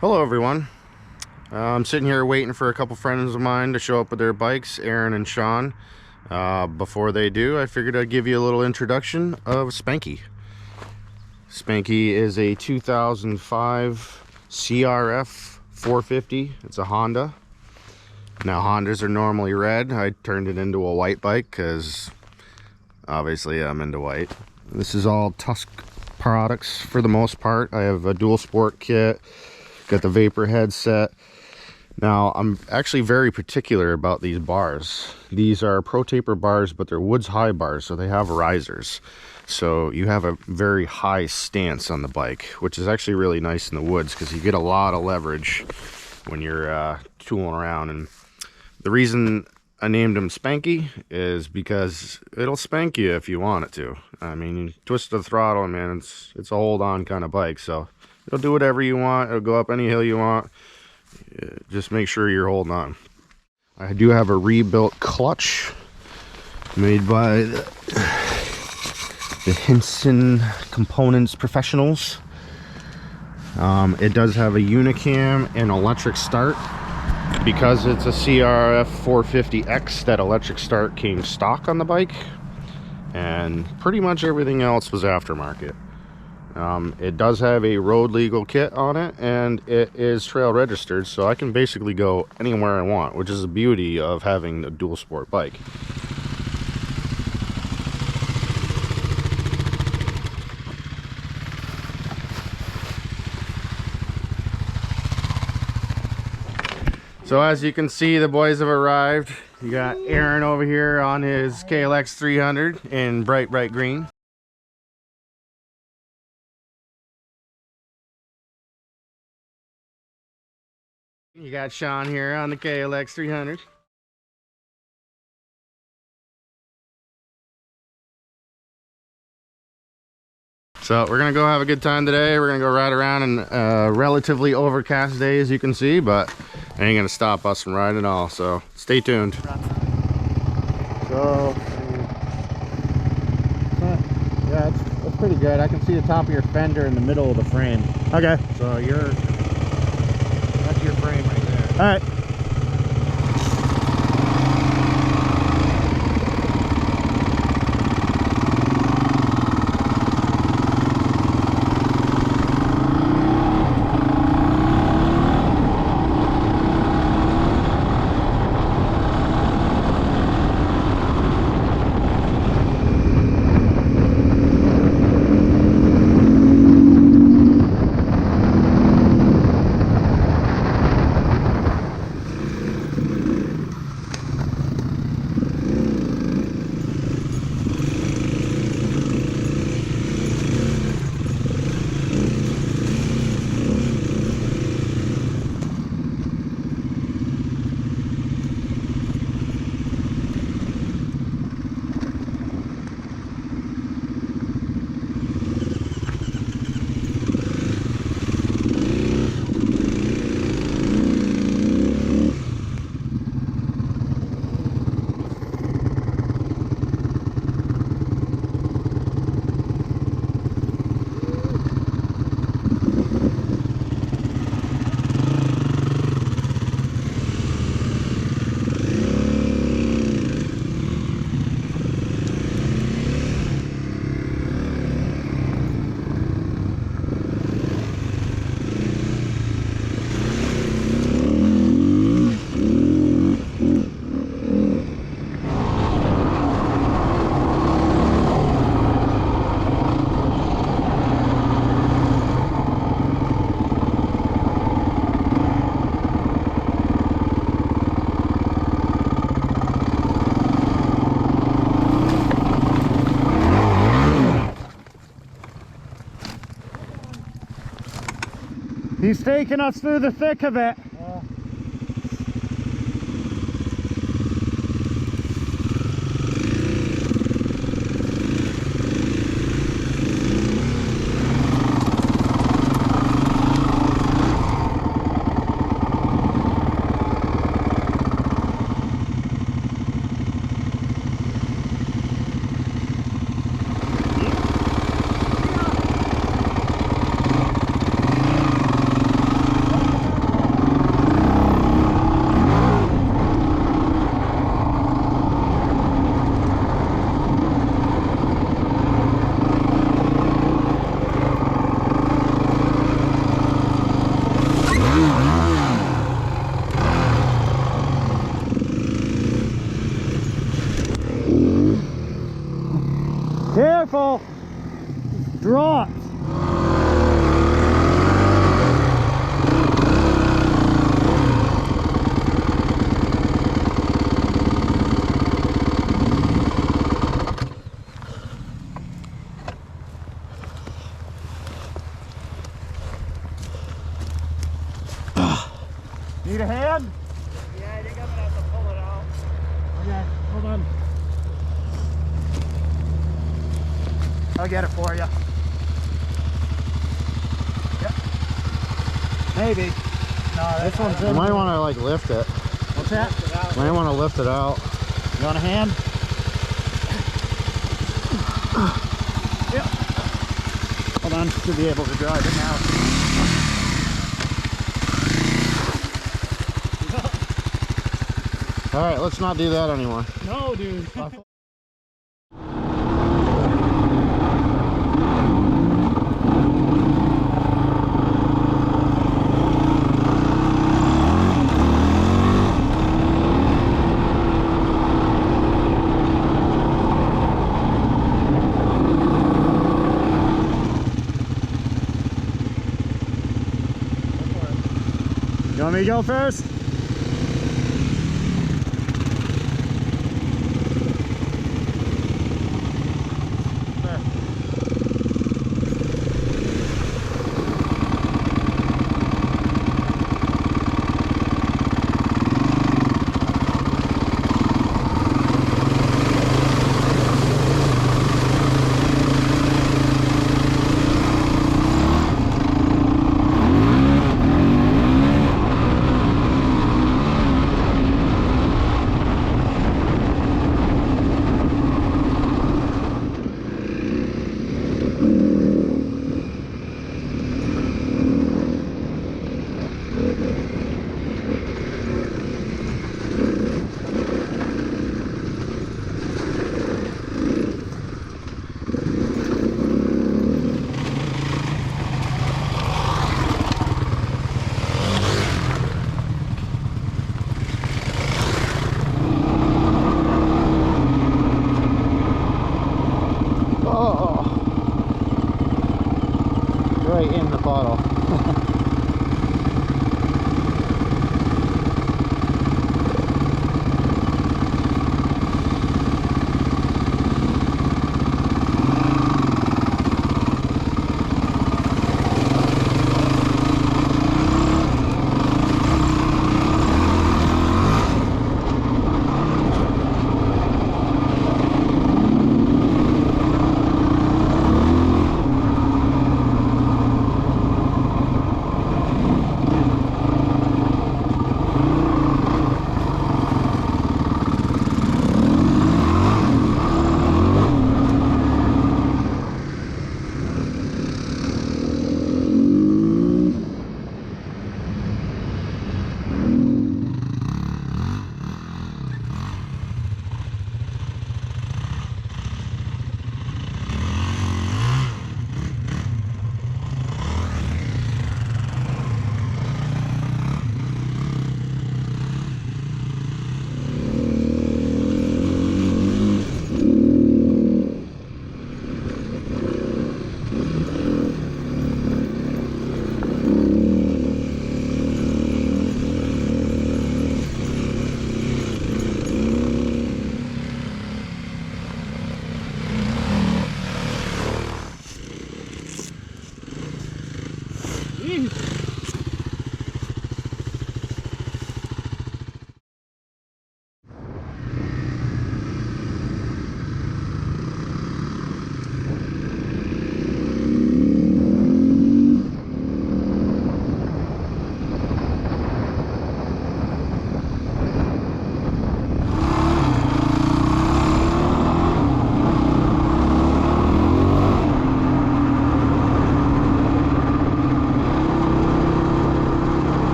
Hello everyone. I'm sitting here waiting for a couple friends of mine to show up with their bikes, Aron and Shaun. Before they do, I figured I'd give you a little introduction of Spanky. Spanky is a 2005 Crf450. It's a Honda. Now Hondas are normally red. I turned it into a white bike because obviously I'm into white. This is all Tusk products for the most part. I have a dual sport kit. Got the vapor headset. Now I'm actually very particular about these bars. These are pro taper bars, but they're woods high bars, so they have risers, so you have a very high stance on the bike, which is actually really nice in the woods because you get a lot of leverage when you're tooling around. And the reason I named them Spanky is because it'll spank you if you want it to. I mean, you twist the throttle, man, it's a hold on kind of bike, so it'll do whatever you want. It'll go up any hill you want. Just make sure you're holding on. I do have a rebuilt clutch made by the Hinson Components Professionals. It does have a Unicam and electric start. Because it's a Crf450X, that electric start came stock on the bike. And pretty much everything else was aftermarket. It does have a road legal kit on it, and it is trail registered, so I can basically go anywhere I want, which is the beauty of having a dual sport bike. So as you can see, the boys have arrived. You got Aron over here on his KLX300 in bright green. You got Shaun here on the KLX300. So we're gonna go have a good time today. We're gonna go ride around in a relatively overcast day, as you can see, but it ain't gonna stop us from riding at all. So stay tuned. So yeah, it's pretty good. I can see the top of your fender in the middle of the frame. Okay. So that's your frame right there. All right. He's taking us through the thick of it. careful. Drop. Need a hand? Yeah, I think I'm gonna have to pull it out. Okay, hold on. I'll get it for you. Yep. Maybe. No, this one's You in. might want to like lift it. What's that? You might want to lift it out. You want a hand? Yep. Hold on, should be able to drive it now. All right, let's not do that anymore. No, dude. You want me to go first? Right in the bottle.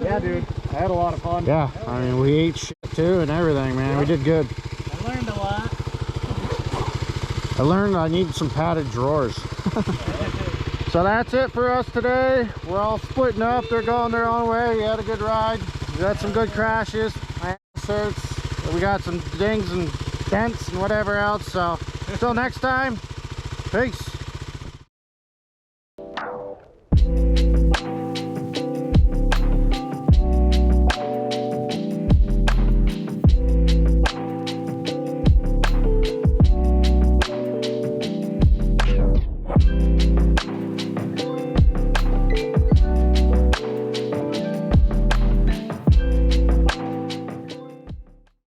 Yeah, dude. I had a lot of fun. Yeah, I mean, we ate shit. too and everything, man. We did good. I learned a lot. I learned I need some padded drawers. So that's it for us today. We're all splitting up. They're going their own way. We had a good ride. We got some good crashes. My ass hurts. We got some dings and dents and whatever else. So until next time, peace.